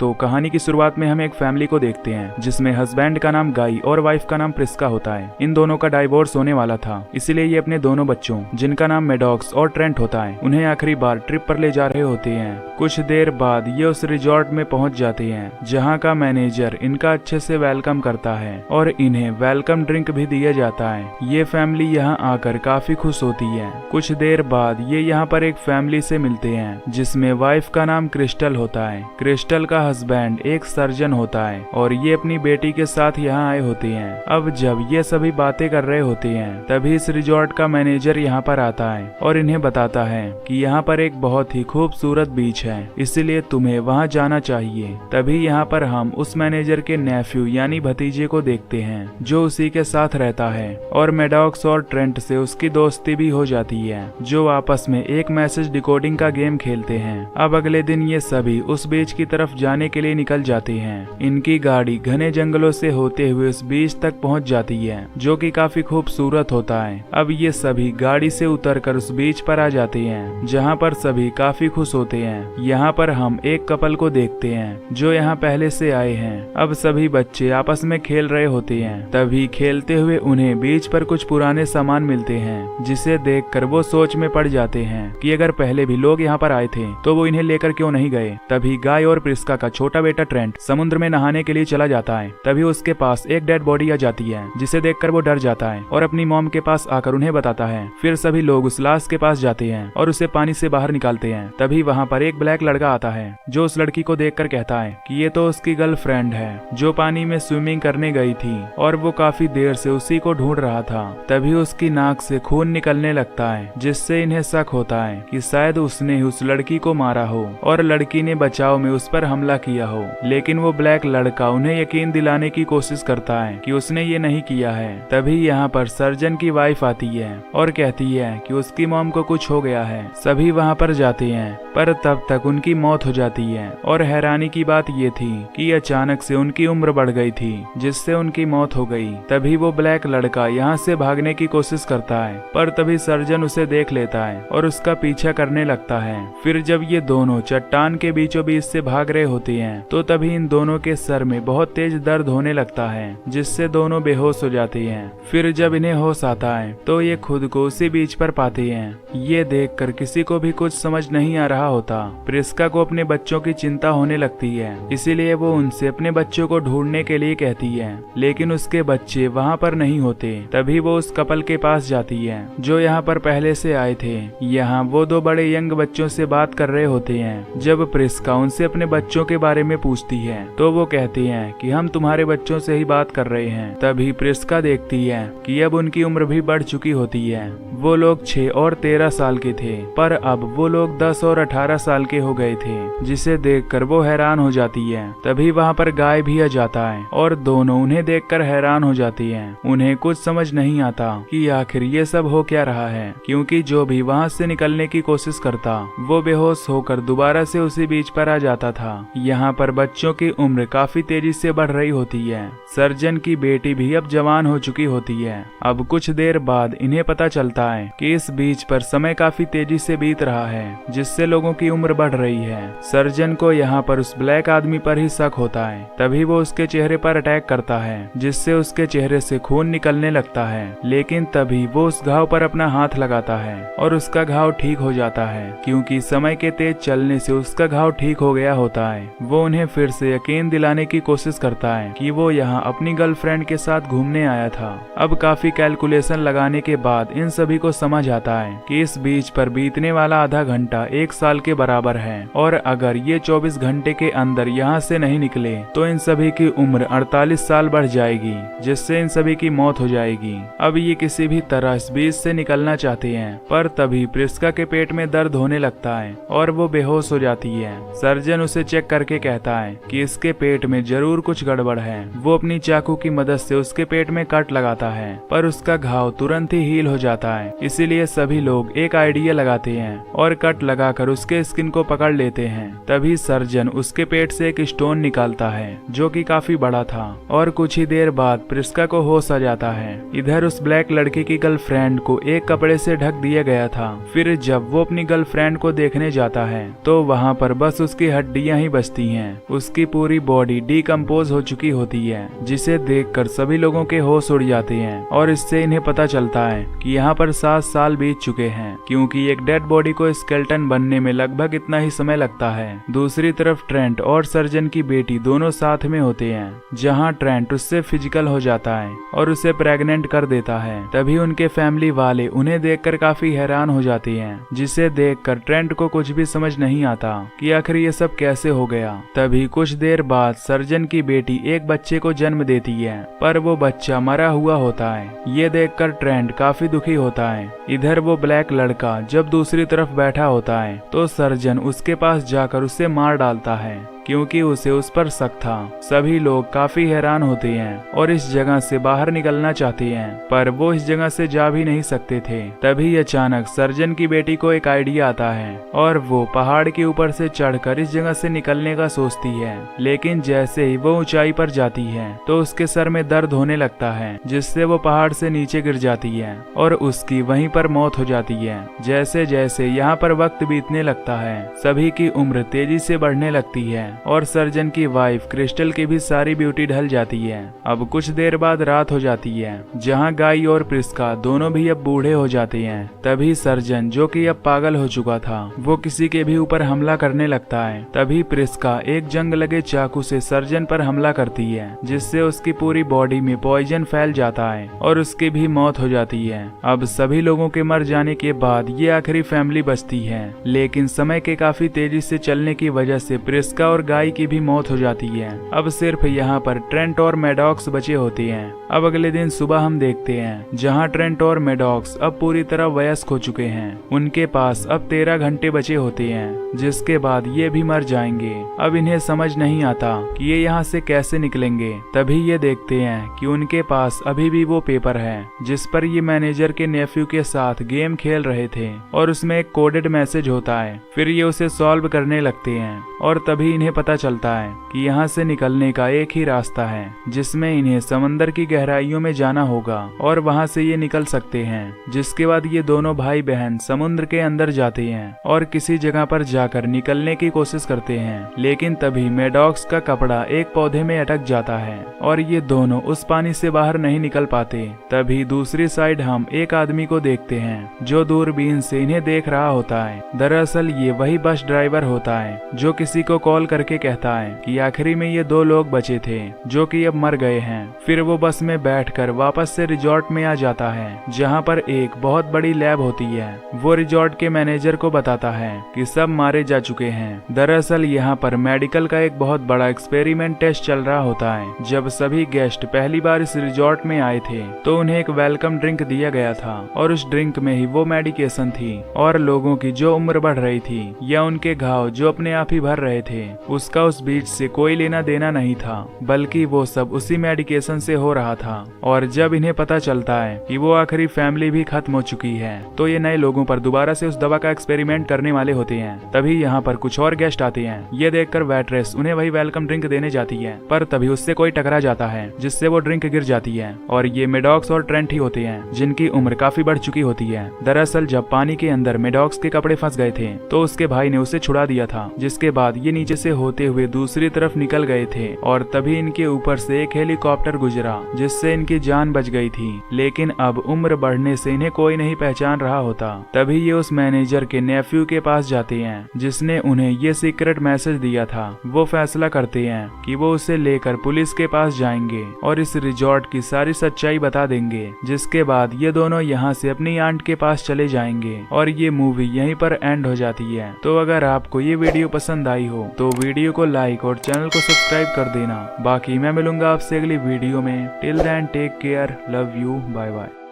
तो कहानी की शुरुआत में हम एक फैमिली को देखते हैं जिसमें हस्बैंड का नाम गाई और वाइफ का नाम प्रिस्का होता है। इन दोनों का डाइवोर्स होने वाला था, इसीलिए ये अपने दोनों बच्चों जिनका नाम मेडॉक्स और ट्रेंट होता है उन्हें आखिरी बार ट्रिप पर ले जा रहे होते हैं। कुछ देर बाद ये उस रिजॉर्ट में पहुंच जाते हैं जहां का मैनेजर इनका अच्छे से वेलकम करता है और इन्हें वेलकम ड्रिंक भी दिया जाता है। ये फैमिली यहाँ आकर काफी खुश होती है। कुछ देर बाद ये यहाँ पर एक फैमिली से मिलते हैं जिसमें वाइफ का नाम क्रिस्टल होता है। क्रिस्टल का हस्बैंड एक सर्जन होता है और ये अपनी बेटी के साथ यहाँ आए होते हैं। अब जब ये सभी बातें कर रहे होते हैं तभी इस रिजॉर्ट का मैनेजर यहाँ पर आता है और इन्हें बताता है कि यहाँ पर एक बहुत ही खूबसूरत बीच है, इसलिए तुम्हें वहाँ जाना चाहिए। तभी यहाँ पर हम उस मैनेजर के नेफ्यू यानी भतीजे को देखते हैं जो उसी के साथ रहता है और मेडॉक्स और ट्रेंट से उसकी दोस्ती भी हो जाती है जो आपस में एक मैसेज डिकोडिंग का गेम खेलते हैं। अब अगले दिन ये सभी उस बीच की तरफ जाने के लिए निकल जाते हैं। इनकी गाड़ी घने जंगलों से होते हुए उस बीच तक पहुंच जाती है जो कि काफी खूबसूरत होता है। अब ये सभी गाड़ी से उतरकर उस बीच पर आ जाते हैं जहां पर सभी काफी खुश होते हैं। यहाँ पर हम एक कपल को देखते हैं जो यहाँ पहले से आए हैं। अब सभी बच्चे आपस में खेल रहे होते हैं। तभी खेलते हुए उन्हें बीच पर कुछ पुराने सामान मिलते हैं जिसे देखकर वो सोच में पड़ जाते हैं कि अगर पहले भी लोग यहाँ पर आए थे तो वो इन्हें लेकर क्यों नहीं गए। तभी गाय और प्रिस्का का छोटा बेटा ट्रेंट समुद्र में नहाने के लिए चला जाता है। तभी उसके पास एक डेड बॉडी आ जाती है जिसे देखकर वो डर जाता है और अपनी मॉम के पास आकर उन्हें बताता है। फिर सभी लोग उस लाश के पास जाते हैं और उसे पानी से बाहर निकालते हैं। तभी वहाँ पर एक ब्लैक लड़का आता है जो उस लड़की को देखकर कहता है कि ये तो उसकी गर्लफ्रेंड है जो पानी में स्विमिंग करने गई थी और वो काफी देर से उसी को ढूंढ रहा था। तभी उसकी नाक से खून निकलने लगता है जिससे इन्हें शक होता है कि शायद उसने उस लड़की को मारा हो और लड़की ने बचाव में उस पर हमला किया हो। लेकिन वो ब्लैक लड़का उन्हें यकीन दिलाने की कोशिश करता है कि उसने ये नहीं किया है। तभी यहाँ पर सर्जन की वाइफ आती है और कहती है कि उसकी मॉम को कुछ हो गया है। सभी वहाँ पर जाते हैं पर तब तक उनकी मौत हो जाती है और हैरानी की बात ये थी कि अचानक से उनकी उम्र बढ़ गई थी जिससे उनकी मौत हो गई। तभी वो ब्लैक लड़का यहाँ से भागने की कोशिश करता है पर तभी सर्जन उसे देख लेता है और उसका पीछा करने लगता है। फिर जब ये दोनों चट्टान के बीचों बीच से भाग रहे होते हैं तो तभी इन दोनों के सर में बहुत तेज दर्द होने लगता है जिससे दोनों बेहोश हो जाते हैं। फिर जब इन्हें होश आता है तो ये खुद को उसी बीच पर पाते हैं। ये देखकर किसी को भी कुछ समझ नहीं आ रहा होता। प्रिस्का को अपने बच्चों की चिंता होने लगती है, इसीलिए वो उनसे अपने बच्चों को ढूंढने के लिए कहती है, लेकिन उसके बच्चे वहाँ पर नहीं होते। तभी वो उस कपल के पास जाती है जो यहाँ पर पहले से आए थे। यहाँ वो दो बड़े यंग बच्चों से बात कर रहे होते हैं। जब प्रिस्का उनसे अपने बच्चों के बारे में पूछती है तो वो कहते हैं कि हम तुम्हारे बच्चों से ही बात कर रहे हैं। तभी प्रिस्का देखती है कि अब उनकी उम्र भी बढ़ चुकी होती है। वो लोग 6 और 13 साल के थे पर अब वो लोग 10 और 18 साल के हो गए थे, जिसे देखकर वो हैरान हो जाती है। तभी वहाँ पर गाय भी आ जाता है और दोनों उन्हें देखकर हैरान हो जाती हैं। उन्हें कुछ समझ नहीं आता कि आखिर ये सब हो क्या रहा है, क्योंकि जो भी वहाँ से निकलने की कोशिश करता वो बेहोश होकर दोबारा से उसी बीच पर आ जाता था। यहाँ पर बच्चों की उम्र काफी तेजी से बढ़ रही होती है। सर्जन की बेटी भी अब जवान हो चुकी होती है। अब कुछ देर बाद इन्हें पता चलता है कि इस बीच पर समय काफी तेजी से बीत रहा है जिससे लोगों की उम्र बढ़ रही है। सर्जन को यहाँ पर उस ब्लैक आदमी पर ही शक होता है। तभी वो उसके चेहरे पर अटैक करता है जिससे उसके चेहरे से खून निकलने लगता है। लेकिन तभी वो उस घाव पर अपना हाथ लगाता है और उसका घाव ठीक हो जाता है, क्योंकि समय के तेज चलने से उसका घाव ठीक हो गया होता है। वो उन्हें फिर से यकीन दिलाने की कोशिश करता है कि वो यहाँ अपनी गर्लफ्रेंड के साथ घूमने आया था। अब काफी कैलकुलेशन लगाने के बाद इन सभी को समझ आता है कि इस बीच पर बीतने वाला आधा घंटा 1 साल के बराबर है और अगर ये 24 घंटे के अंदर यहाँ से नहीं निकले तो इन सभी की उम्र 48 साल बढ़ जाएगी, जिससे इन सभी की मौत हो जाएगी। अब ये किसी भी तरह इस बीच से निकलना चाहते हैं पर तभी प्रिस्का के पेट में दर्द होने लगता है और वो बेहोश हो जाती है। सर्जन उसे चेक करके कहता है कि इसके पेट में जरूर कुछ गड़बड़ है। वो अपनी चाकू की मदद से उसके पेट में कट लगाता है पर उसका घाव तुरंत ही हील हो जाता है। इसीलिए सभी लोग एक आइडिया लगाते हैं और कट लगाकर उसके स्किन को पकड़ लेते हैं। तभी सर्जन उसके पेट से एक स्टोन निकालता है जो कि काफी बड़ा था और कुछ ही देर बाद प्रिस्का को होश आ जाता है। इधर उस ब्लैक लड़की की गर्लफ्रेंड को एक कपड़े से ढक दिया गया था। फिर जब वो अपनी गर्लफ्रेंड को देखने जाता है तो वहाँ पर बस उसकी हड्डियां ही बचती बचती हैं। उसकी पूरी बॉडी डिकम्पोज हो चुकी होती है, जिसे देखकर सभी लोगों के होश उड़ जाते हैं और इससे इन्हें पता चलता है कि यहाँ पर 7 साल बीत चुके हैं, क्योंकि एक डेड बॉडी को स्केलेटन बनने में लगभग इतना ही समय लगता है। दूसरी तरफ ट्रेंट और सर्जन की बेटी दोनों साथ में होते हैं, जहाँ ट्रेंट उससे फिजिकल हो जाता है और उसे प्रेग्नेंट कर देता है। तभी उनके फैमिली वाले उन्हें देखकर काफी हैरान हो जाते हैं, जिसे देखकर ट्रेंट को कुछ भी समझ नहीं आता कि आखिर ये सब कैसे हो गया। तभी कुछ देर बाद सर्जन की बेटी एक बच्चे को जन्म देती है, पर वो बच्चा मरा हुआ होता है। ये देखकर ट्रेंट काफी दुखी होता है। इधर वो ब्लैक लड़का जब दूसरी तरफ बैठा होता है तो सर्जन उसके पास जाकर उसे मार डालता है, क्योंकि उसे उस पर शक था। सभी लोग काफी हैरान होते हैं और इस जगह से बाहर निकलना चाहते हैं, पर वो इस जगह से जा भी नहीं सकते थे। तभी अचानक सर्जन की बेटी को एक आइडिया आता है और वो पहाड़ के ऊपर से चढ़कर इस जगह से निकलने का सोचती है। लेकिन जैसे ही वो ऊंचाई पर जाती है तो उसके सर में दर्द होने लगता है, जिससे वो पहाड़ से नीचे गिर जाती है और उसकी वहीं पर मौत हो जाती है। जैसे जैसे यहाँ पर वक्त बीतने लगता है, सभी की उम्र तेजी से बढ़ने लगती है और सर्जन की वाइफ क्रिस्टल की भी सारी ब्यूटी ढल जाती है। अब कुछ देर बाद रात हो जाती है, जहां गाई और प्रिस्का दोनों भी अब बूढ़े हो जाते हैं। तभी सर्जन, जो कि अब पागल हो चुका था, वो किसी के भी ऊपर हमला करने लगता है। तभी प्रिस्का एक जंग लगे चाकू से सर्जन पर हमला करती है, जिससे उसकी पूरी बॉडी में पॉइजन फैल जाता है और उसकी भी मौत हो जाती है। अब सभी लोगों के मर जाने के बाद ये आखिरी फैमिली बचती है, लेकिन समय के काफी तेजी से चलने की वजह से प्रिस्का और गाई की भी मौत हो जाती है। अब सिर्फ यहाँ पर ट्रेंट और मैडॉक्स बचे होते हैं। अब अगले दिन सुबह हम देखते हैं, जहाँ ट्रेंट और मैडॉक्स अब पूरी तरह वयस्क हो चुके हैं। उनके पास अब 13 घंटे बचे होते हैं, जिसके बाद ये भी मर जाएंगे। अब इन्हें समझ नहीं आता कि ये यहाँ से कैसे निकलेंगे। तभी ये देखते हैं कि उनके पास अभी भी वो पेपर है, जिस पर ये मैनेजर के नेफ्यू के साथ गेम खेल रहे थे और उसमें एक कोडेड मैसेज होता है। फिर ये उसे सॉल्व करने लगते हैं और तभी इन्हें पता चलता है कि यहाँ से निकलने का एक ही रास्ता है, जिसमें इन्हें समंदर की गहराइयों में जाना होगा और वहाँ से ये निकल सकते हैं। जिसके बाद ये दोनों भाई बहन समुद्र के अंदर जाते हैं और किसी जगह पर जाकर निकलने की कोशिश करते हैं। लेकिन तभी मैडॉक्स का कपड़ा एक पौधे में अटक जाता है और ये दोनों उस पानी से बाहर नहीं निकल पाते। तभी दूसरी साइड हम एक आदमी को देखते हैं, जो दूरबीन से इन्हें देख रहा होता है। दरअसल ये वही बस ड्राइवर होता है, जो किसी को कॉल करके कहता है कि आखिरी में ये 2 लोग बचे थे, जो कि अब मर गए हैं। फिर वो बस में बैठकर वापस से रिजॉर्ट में आ जाता है, जहाँ पर एक बहुत बड़ी लैब होती है। वो रिजॉर्ट के मैनेजर को बताता है कि सब मारे जा चुके हैं। दरअसल यहाँ पर मेडिकल का एक बहुत बड़ा एक्सपेरिमेंट टेस्ट चल रहा होता है। जब सभी गेस्ट पहली बार इस रिजॉर्ट में आए थे तो उन्हें एक वेलकम ड्रिंक दिया गया था और उस ड्रिंक में ही वो मेडिकेशन थी। और लोगों की जो उम्र बढ़ रही थी या उनके घाव जो अपने आप ही भर रहे थे, उसका उस बीच से कोई लेना देना नहीं था, बल्कि वो सब उसी मेडिकेशन से हो रहा था। और जब इन्हें पता चलता है कि वो आखिरी फैमिली भी खत्म हो चुकी है, तो ये नए लोगों पर दोबारा से उस दवा का एक्सपेरिमेंट करने वाले होते हैं। तभी यहाँ पर कुछ और गेस्ट आते हैं। ये देखकर वेट्रेस उन्हें वही वेलकम ड्रिंक देने जाती है, पर तभी उससे कोई टकरा जाता है, जिससे वो ड्रिंक गिर जाती है। और ये मैडॉक्स और ट्रेंट ही होते हैं, जिनकी उम्र काफी बढ़ चुकी होती है। दरअसल जब पानी के अंदर मैडॉक्स के कपड़े फंस गए थे तो उसके भाई ने उसे छुड़ा दिया था, जिसके बाद ये नीचे से होते हुए दूसरी तरफ निकल गए थे। और तभी इनके ऊपर से एक हेलीकॉप्टर गुजरा, जिससे इनकी जान बच गई थी। लेकिन अब उम्र बढ़ने से इन्हें कोई नहीं पहचान रहा होता। तभी ये उस मैनेजर के नेफ्यू के पास जाते हैं, जिसने उन्हें ये सीक्रेट मैसेज दिया था। वो फैसला करते हैं कि वो उसे लेकर पुलिस के पास जाएंगे और इस रिजॉर्ट की सारी सच्चाई बता देंगे। जिसके बाद ये दोनों यहाँ से अपनी आंट के पास चले जाएंगे और ये मूवी यहीं पर एंड हो जाती है। तो अगर आपको ये वीडियो पसंद आई हो तो वीडियो को लाइक और चैनल को सब्सक्राइब कर देना। बाकी मैं मिलूंगा आपसे अगली वीडियो में। Till then take care, love you, bye bye.